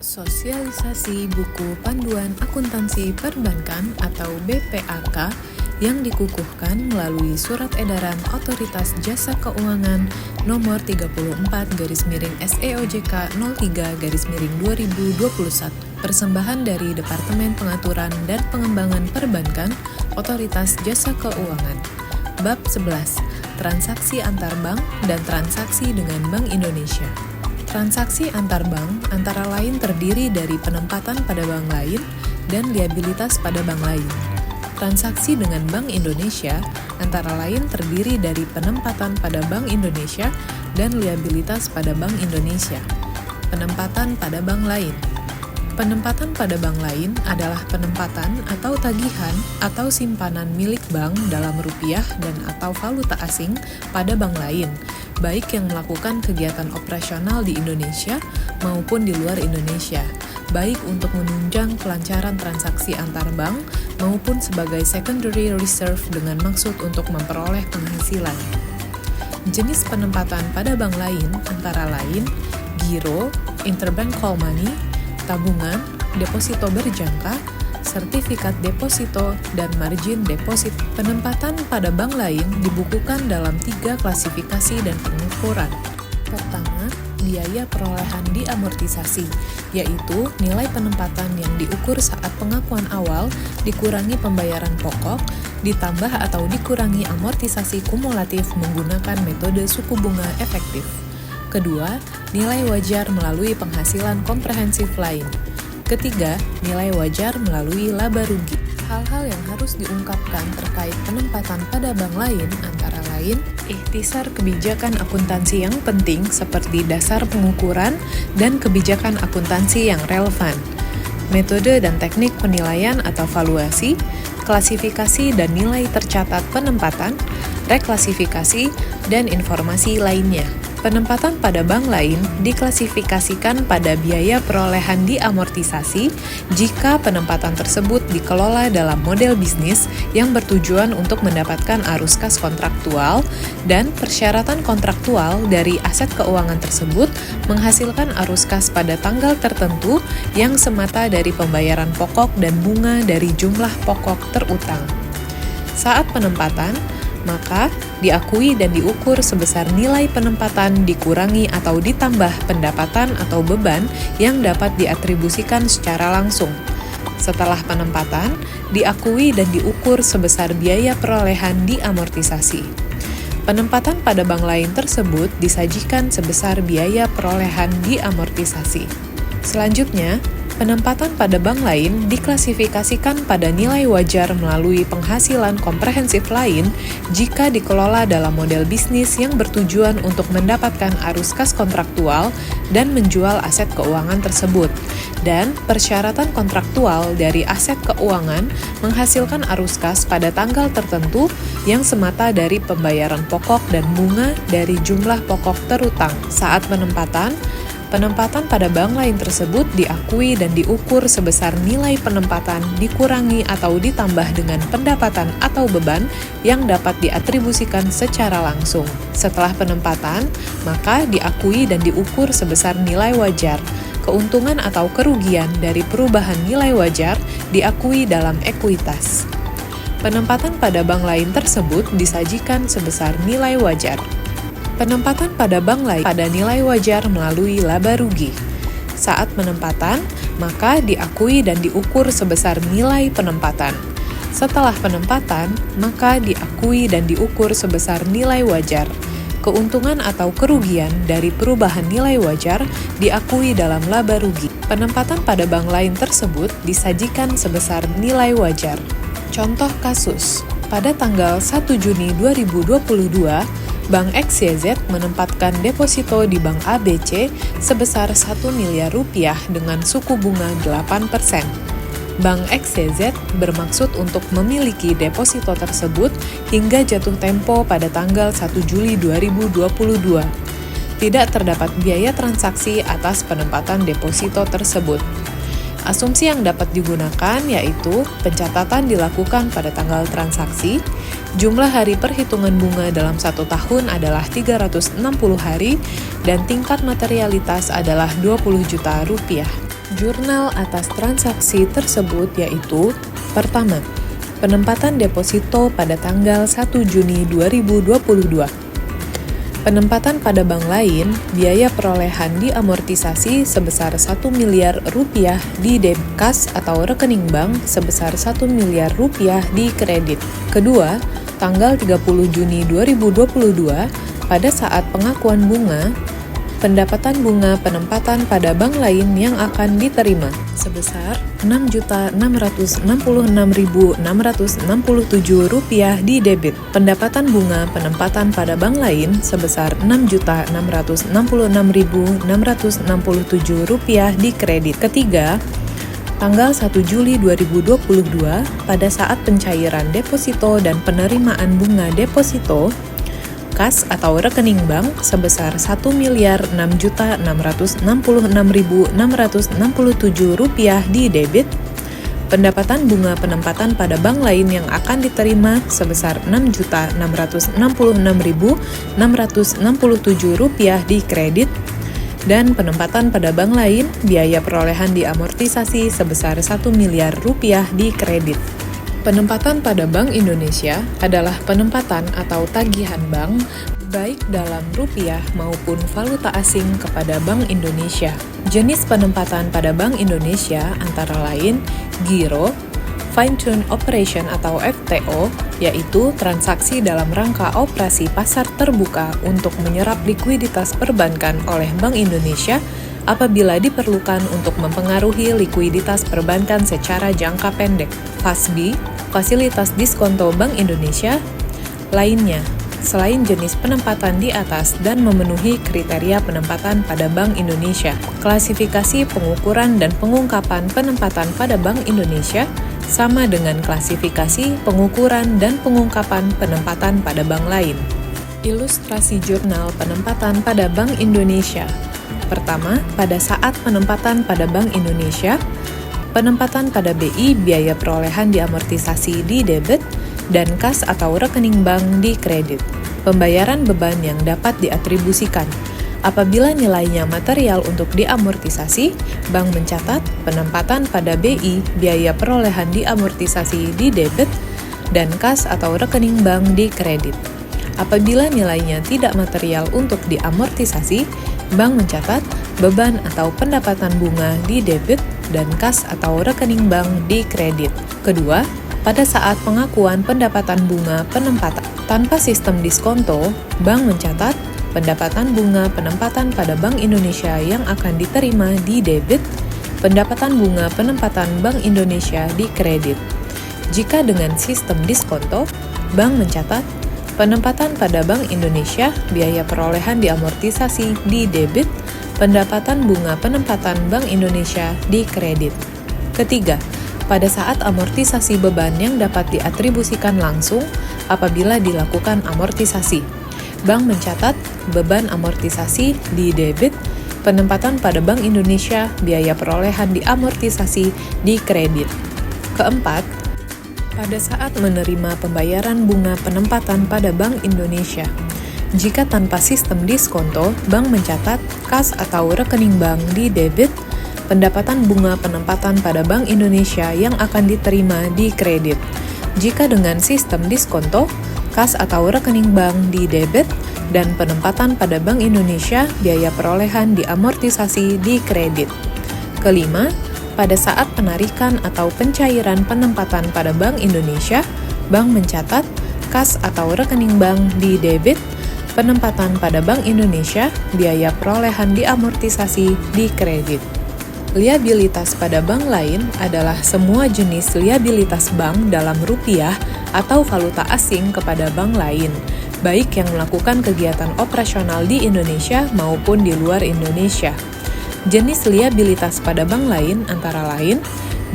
Sosialisasi buku panduan akuntansi perbankan atau BPAK yang dikukuhkan melalui Surat Edaran Otoritas Jasa Keuangan Nomor 34/SEOJK 03/2021. Persembahan dari Departemen Pengaturan dan Pengembangan Perbankan Otoritas Jasa Keuangan. Bab 11. Transaksi antar bank dan transaksi dengan Bank Indonesia. Transaksi antar bank antara lain terdiri dari penempatan pada bank lain dan liabilitas pada bank lain. Transaksi dengan Bank Indonesia antara lain terdiri dari penempatan pada Bank Indonesia dan liabilitas pada Bank Indonesia. Penempatan pada bank lain. Penempatan pada bank lain adalah penempatan atau tagihan atau simpanan milik bank dalam rupiah dan atau valuta asing pada bank lain, baik yang melakukan kegiatan operasional di Indonesia maupun di luar Indonesia, baik untuk menunjang kelancaran transaksi antar bank maupun sebagai secondary reserve dengan maksud untuk memperoleh penghasilan. Jenis penempatan pada bank lain antara lain giro, interbank call money, tabungan, deposito berjangka, sertifikat deposito, dan margin deposit. Penempatan pada bank lain dibukukan dalam 3 klasifikasi dan pengukuran. Pertama, biaya perolehan diamortisasi, yaitu nilai penempatan yang diukur saat pengakuan awal dikurangi pembayaran pokok, ditambah atau dikurangi amortisasi kumulatif menggunakan metode suku bunga efektif. Kedua, nilai wajar melalui penghasilan komprehensif lain. Ketiga, nilai wajar melalui laba rugi. Hal-hal yang harus diungkapkan terkait penempatan pada bank lain antara lain ikhtisar kebijakan akuntansi yang penting seperti dasar pengukuran dan kebijakan akuntansi yang relevan, metode dan teknik penilaian atau valuasi, klasifikasi dan nilai tercatat penempatan, reklasifikasi, dan informasi lainnya. Penempatan pada bank lain diklasifikasikan pada biaya perolehan diamortisasi jika penempatan tersebut dikelola dalam model bisnis yang bertujuan untuk mendapatkan arus kas kontraktual dan persyaratan kontraktual dari aset keuangan tersebut menghasilkan arus kas pada tanggal tertentu yang semata dari pembayaran pokok dan bunga dari jumlah pokok terutang. Saat penempatan, maka diakui dan diukur sebesar nilai penempatan dikurangi atau ditambah pendapatan atau beban yang dapat diatribusikan secara langsung. Setelah penempatan, diakui dan diukur sebesar biaya perolehan diamortisasi. Penempatan pada bank lain tersebut disajikan sebesar biaya perolehan diamortisasi. Selanjutnya, penempatan pada bank lain diklasifikasikan pada nilai wajar melalui penghasilan komprehensif lain jika dikelola dalam model bisnis yang bertujuan untuk mendapatkan arus kas kontraktual dan menjual aset keuangan tersebut, dan persyaratan kontraktual dari aset keuangan menghasilkan arus kas pada tanggal tertentu yang semata dari pembayaran pokok dan bunga dari jumlah pokok terutang. Saat penempatan pada bank lain tersebut diakui dan diukur sebesar nilai penempatan dikurangi atau ditambah dengan pendapatan atau beban yang dapat diatribusikan secara langsung. Setelah penempatan, maka diakui dan diukur sebesar nilai wajar. Keuntungan atau kerugian dari perubahan nilai wajar diakui dalam ekuitas. Penempatan pada bank lain tersebut disajikan sebesar nilai wajar. Penempatan pada bank lain pada nilai wajar melalui laba rugi. Saat penempatan, maka diakui dan diukur sebesar nilai penempatan. Setelah penempatan, maka diakui dan diukur sebesar nilai wajar. Keuntungan atau kerugian dari perubahan nilai wajar diakui dalam laba rugi. Penempatan pada bank lain tersebut disajikan sebesar nilai wajar. Contoh kasus, pada tanggal 1 Juni 2022, Bank XYZ menempatkan deposito di Bank ABC sebesar 1 miliar rupiah dengan suku bunga 8%. Bank XYZ bermaksud untuk memiliki deposito tersebut hingga jatuh tempo pada tanggal 1 Juli 2022. Tidak terdapat biaya transaksi atas penempatan deposito tersebut. Asumsi yang dapat digunakan yaitu pencatatan dilakukan pada tanggal transaksi, jumlah hari perhitungan bunga dalam 1 tahun adalah 360 hari, dan tingkat materialitas adalah 20 juta rupiah. jurnal atas transaksi tersebut yaitu: pertama, penempatan deposito pada tanggal 1 Juni 2022. Penempatan pada bank lain, biaya perolehan diamortisasi sebesar 1 miliar rupiah di debit kas atau rekening bank sebesar 1 miliar rupiah di kredit. Kedua, tanggal 30 Juni 2022, pada saat pengakuan bunga, pendapatan bunga penempatan pada bank lain yang akan diterima sebesar Rp6.666.667 di debit. Pendapatan bunga penempatan pada bank lain sebesar Rp6.666.667 di kredit. Ketiga, tanggal 1 Juli 2022, pada saat pencairan deposito dan penerimaan bunga deposito, kas atau rekening bank sebesar Rp1.666.667 di debit, pendapatan bunga penempatan pada bank lain yang akan diterima sebesar Rp6.666.667 di kredit, dan penempatan pada bank lain, biaya perolehan diamortisasi sebesar 1 miliar rupiah di kredit. Penempatan pada Bank Indonesia adalah penempatan atau tagihan bank baik dalam rupiah maupun valuta asing kepada Bank Indonesia. Jenis penempatan pada Bank Indonesia antara lain giro, fine-tune operation atau FTO, yaitu transaksi dalam rangka operasi pasar terbuka untuk menyerap likuiditas perbankan oleh Bank Indonesia apabila diperlukan untuk mempengaruhi likuiditas perbankan secara jangka pendek. FASBI, fasilitas diskonto Bank Indonesia, lainnya, selain jenis penempatan di atas dan memenuhi kriteria penempatan pada Bank Indonesia. Klasifikasi pengukuran dan pengungkapan penempatan pada Bank Indonesia sama dengan klasifikasi pengukuran dan pengungkapan penempatan pada bank lain. Ilustrasi jurnal penempatan pada Bank Indonesia. Pertama, pada saat penempatan pada Bank Indonesia, penempatan pada BI biaya perolehan diamortisasi di debit dan kas atau rekening bank di kredit. Pembayaran beban yang dapat diatribusikan. Apabila nilainya material untuk diamortisasi, bank mencatat penempatan pada BI biaya perolehan diamortisasi di debit dan kas atau rekening bank di kredit. Apabila nilainya tidak material untuk diamortisasi, bank mencatat beban atau pendapatan bunga di debit dan kas atau rekening bank di kredit. Kedua, pada saat pengakuan pendapatan bunga penempatan tanpa sistem diskonto, bank mencatat pendapatan bunga penempatan pada Bank Indonesia yang akan diterima di debit, pendapatan bunga penempatan Bank Indonesia di kredit. Jika dengan sistem diskonto, bank mencatat penempatan pada Bank Indonesia biaya perolehan diamortisasi di debit, pendapatan bunga penempatan Bank Indonesia di kredit. Ketiga, pada saat amortisasi beban yang dapat diatribusikan langsung apabila dilakukan amortisasi, bank mencatat beban amortisasi di debit, penempatan pada Bank Indonesia biaya perolehan diamortisasi di kredit. Keempat, pada saat menerima pembayaran bunga penempatan pada Bank Indonesia, jika tanpa sistem diskonto, bank mencatat kas atau rekening bank di debit, pendapatan bunga penempatan pada Bank Indonesia yang akan diterima di kredit. Jika dengan sistem diskonto, kas atau rekening bank di debit, dan penempatan pada Bank Indonesia biaya perolehan diamortisasi di kredit. Kelima, pada saat penarikan atau pencairan penempatan pada Bank Indonesia, bank mencatat kas atau rekening bank di debit, penempatan pada Bank Indonesia, biaya perolehan diamortisasi di kredit. Liabilitas pada bank lain adalah semua jenis liabilitas bank dalam rupiah atau valuta asing kepada bank lain, baik yang melakukan kegiatan operasional di Indonesia maupun di luar Indonesia. Jenis liabilitas pada bank lain antara lain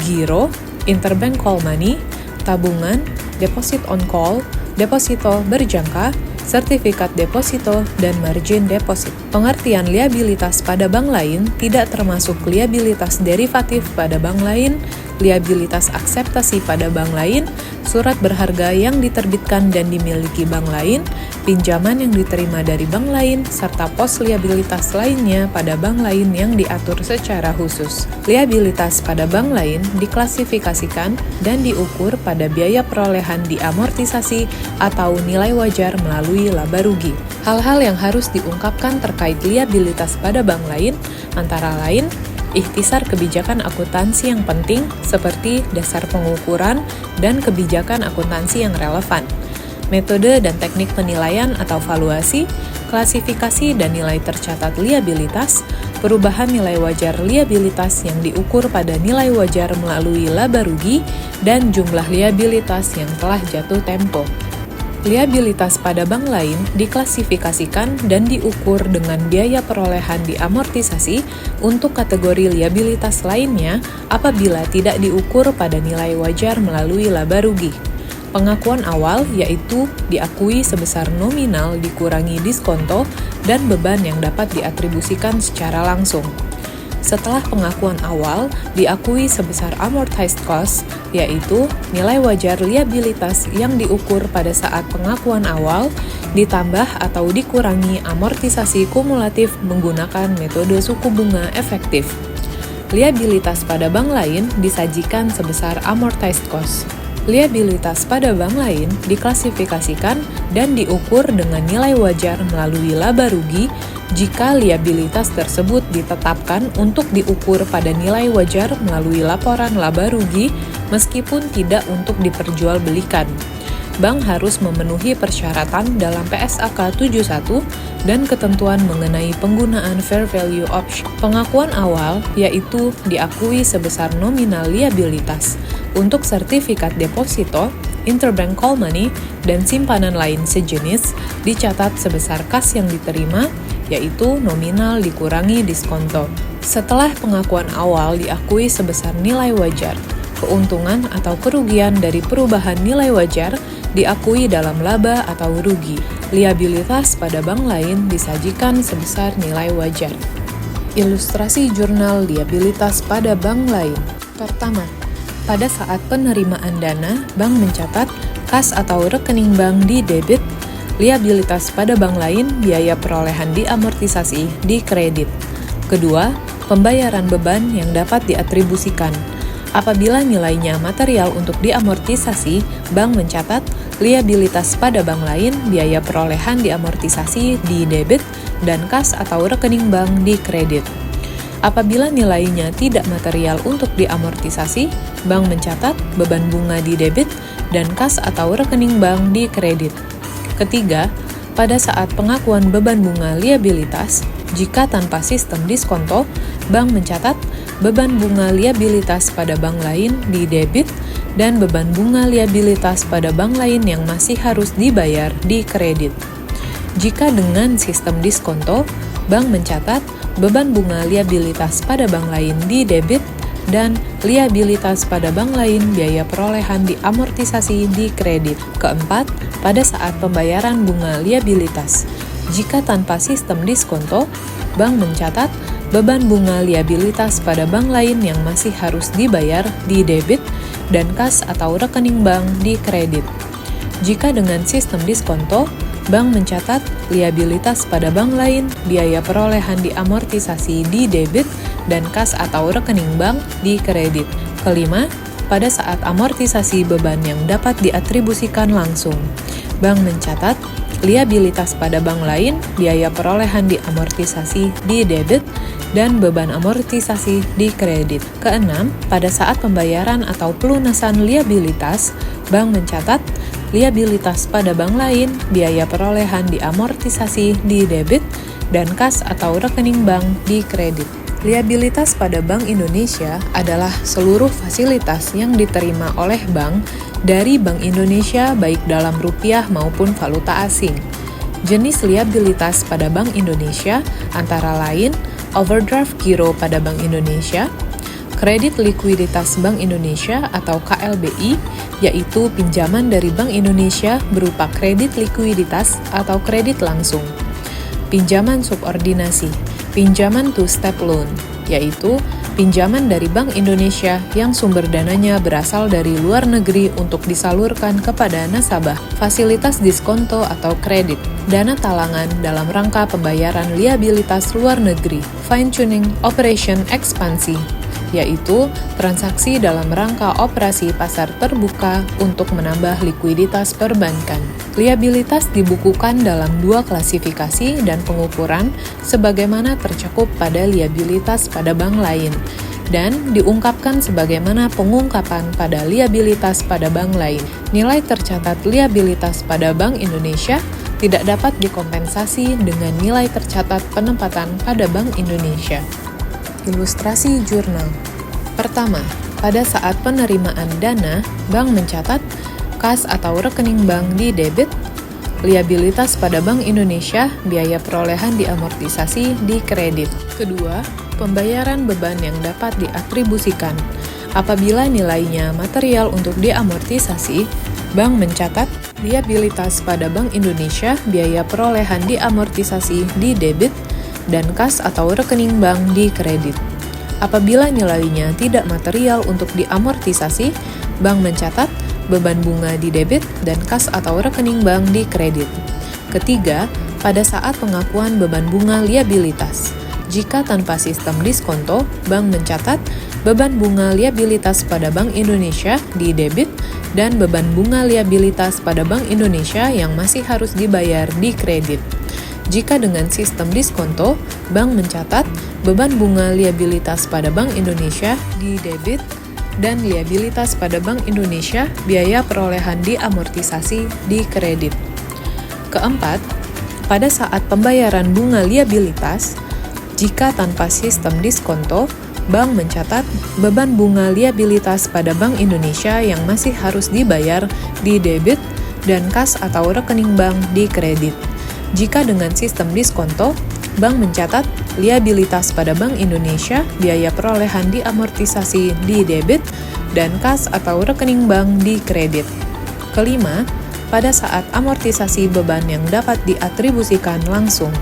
giro, interbank call money, tabungan, deposit on call, deposito berjangka, sertifikat deposito, dan margin deposit. Pengertian liabilitas pada bank lain tidak termasuk liabilitas derivatif pada bank lain, liabilitas akseptasi pada bank lain, surat berharga yang diterbitkan dan dimiliki bank lain, pinjaman yang diterima dari bank lain, serta pos liabilitas lainnya pada bank lain yang diatur secara khusus. Liabilitas pada bank lain diklasifikasikan dan diukur pada biaya perolehan diamortisasi atau nilai wajar melalui laba rugi. Hal-hal yang harus diungkapkan terkait liabilitas pada bank lain antara lain ikhtisar kebijakan akuntansi yang penting seperti dasar pengukuran dan kebijakan akuntansi yang relevan, metode dan teknik penilaian atau valuasi, klasifikasi dan nilai tercatat liabilitas, perubahan nilai wajar liabilitas yang diukur pada nilai wajar melalui laba rugi, dan jumlah liabilitas yang telah jatuh tempo. Liabilitas pada bank lain diklasifikasikan dan diukur dengan biaya perolehan diamortisasi untuk kategori liabilitas lainnya apabila tidak diukur pada nilai wajar melalui laba rugi. Pengakuan awal yaitu diakui sebesar nominal dikurangi diskonto dan beban yang dapat diatribusikan secara langsung. Setelah pengakuan awal, diakui sebesar amortized cost, yaitu nilai wajar liabilitas yang diukur pada saat pengakuan awal, ditambah atau dikurangi amortisasi kumulatif menggunakan metode suku bunga efektif. Liabilitas pada bank lain disajikan sebesar amortized cost. Liabilitas pada bank lain diklasifikasikan dan diukur dengan nilai wajar melalui laba rugi jika liabilitas tersebut ditetapkan untuk diukur pada nilai wajar melalui laporan laba rugi meskipun tidak untuk diperjualbelikan. Bank harus memenuhi persyaratan dalam PSAK 71 dan ketentuan mengenai penggunaan fair value option. Pengakuan awal yaitu diakui sebesar nominal liabilitas untuk sertifikat deposito, interbank call money, dan simpanan lain sejenis dicatat sebesar kas yang diterima, yaitu nominal dikurangi diskonto. Setelah pengakuan awal diakui sebesar nilai wajar, keuntungan atau kerugian dari perubahan nilai wajar diakui dalam laba atau rugi. Liabilitas pada bank lain disajikan sebesar nilai wajar. Ilustrasi jurnal liabilitas pada bank lain. Pertama, pada saat penerimaan dana, bank mencatat kas atau rekening bank di debit, liabilitas pada bank lain, biaya perolehan diamortisasi di kredit. Kedua, pembayaran beban yang dapat diatribusikan. Apabila nilainya material untuk diamortisasi, bank mencatat liabilitas pada bank lain, biaya perolehan diamortisasi di debit, dan kas atau rekening bank di kredit. Apabila nilainya tidak material untuk diamortisasi, bank mencatat beban bunga di debit dan kas atau rekening bank di kredit. Ketiga, pada saat pengakuan beban bunga liabilitas, jika tanpa sistem diskonto, bank mencatat beban bunga liabilitas pada bank lain di debit dan beban bunga liabilitas pada bank lain yang masih harus dibayar di kredit. Jika dengan sistem diskonto, bank mencatat beban bunga liabilitas pada bank lain di debit dan liabilitas pada bank lain biaya perolehan diamortisasi di kredit. Keempat, pada saat pembayaran bunga liabilitas, jika tanpa sistem diskonto, bank mencatat beban bunga liabilitas pada bank lain yang masih harus dibayar di debit dan kas atau rekening bank di kredit. Jika dengan sistem diskonto, bank mencatat liabilitas pada bank lain, biaya perolehan diamortisasi di debit, dan kas atau rekening bank di kredit. Kelima, pada saat amortisasi beban yang dapat diatribusikan langsung, bank mencatat liabilitas pada bank lain, biaya perolehan diamortisasi di debit, dan beban amortisasi di kredit. Keenam, pada saat pembayaran atau pelunasan liabilitas, bank mencatat liabilitas pada bank lain, biaya perolehan diamortisasi di debit, dan kas atau rekening bank di kredit. Liabilitas pada Bank Indonesia adalah seluruh fasilitas yang diterima oleh bank dari Bank Indonesia baik dalam rupiah maupun valuta asing. Jenis liabilitas pada Bank Indonesia antara lain overdraft giro pada Bank Indonesia, kredit likuiditas Bank Indonesia atau KLBI, yaitu pinjaman dari Bank Indonesia berupa kredit likuiditas atau kredit langsung. Pinjaman subordinasi, pinjaman two-step loan, yaitu pinjaman dari Bank Indonesia yang sumber dananya berasal dari luar negeri untuk disalurkan kepada nasabah, fasilitas diskonto atau kredit, dana talangan dalam rangka pembayaran liabilitas luar negeri, fine-tuning operation ekspansi, yaitu transaksi dalam rangka operasi pasar terbuka untuk menambah likuiditas perbankan. Liabilitas dibukukan dalam dua klasifikasi dan pengukuran sebagaimana tercakup pada liabilitas pada bank lain, dan diungkapkan sebagaimana pengungkapan pada liabilitas pada bank lain. Nilai tercatat liabilitas pada Bank Indonesia tidak dapat dikompensasi dengan nilai tercatat penempatan pada Bank Indonesia. Ilustrasi jurnal. Pertama, pada saat penerimaan dana, bank mencatat kas atau rekening bank di debit, liabilitas pada Bank Indonesia, biaya perolehan diamortisasi di kredit. Kedua, pembayaran beban yang dapat diatribusikan. Apabila nilainya material untuk diamortisasi, bank mencatat liabilitas pada Bank Indonesia, biaya perolehan diamortisasi di debit, dan kas atau rekening bank di kredit. Apabila nilainya tidak material untuk diamortisasi, bank mencatat beban bunga di debit dan kas atau rekening bank di kredit. Ketiga, pada saat pengakuan beban bunga liabilitas. Jika tanpa sistem diskonto, bank mencatat beban bunga liabilitas pada Bank Indonesia di debit dan beban bunga liabilitas pada Bank Indonesia yang masih harus dibayar di kredit. Jika dengan sistem diskonto, bank mencatat beban bunga liabilitas pada Bank Indonesia di debit dan liabilitas pada Bank Indonesia, biaya perolehan diamortisasi di kredit. Keempat, pada saat pembayaran bunga liabilitas, jika tanpa sistem diskonto, bank mencatat beban bunga liabilitas pada Bank Indonesia yang masih harus dibayar di debit dan kas atau rekening bank di kredit. Jika dengan sistem diskonto, bank mencatat liabilitas pada Bank Indonesia, biaya perolehan diamortisasi di debit, dan kas atau rekening bank di kredit. Kelima, pada saat amortisasi beban yang dapat diatribusikan langsung,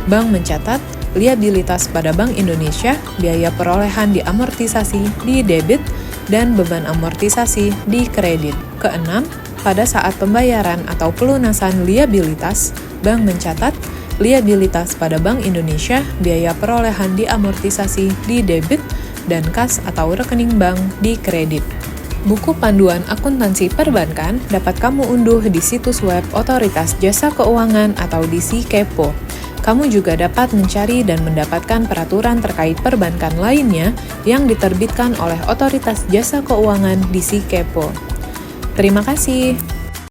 bank mencatat liabilitas pada Bank Indonesia, biaya perolehan diamortisasi di debit, dan beban amortisasi di kredit. Keenam, pada saat pembayaran atau pelunasan liabilitas, bank mencatat liabilitas pada Bank Indonesia, biaya perolehan diamortisasi di debit, dan kas atau rekening bank di kredit. Buku panduan akuntansi perbankan dapat kamu unduh di situs web Otoritas Jasa Keuangan atau di SiKepo. Kamu juga dapat mencari dan mendapatkan peraturan terkait perbankan lainnya yang diterbitkan oleh Otoritas Jasa Keuangan di SiKepo. Terima kasih.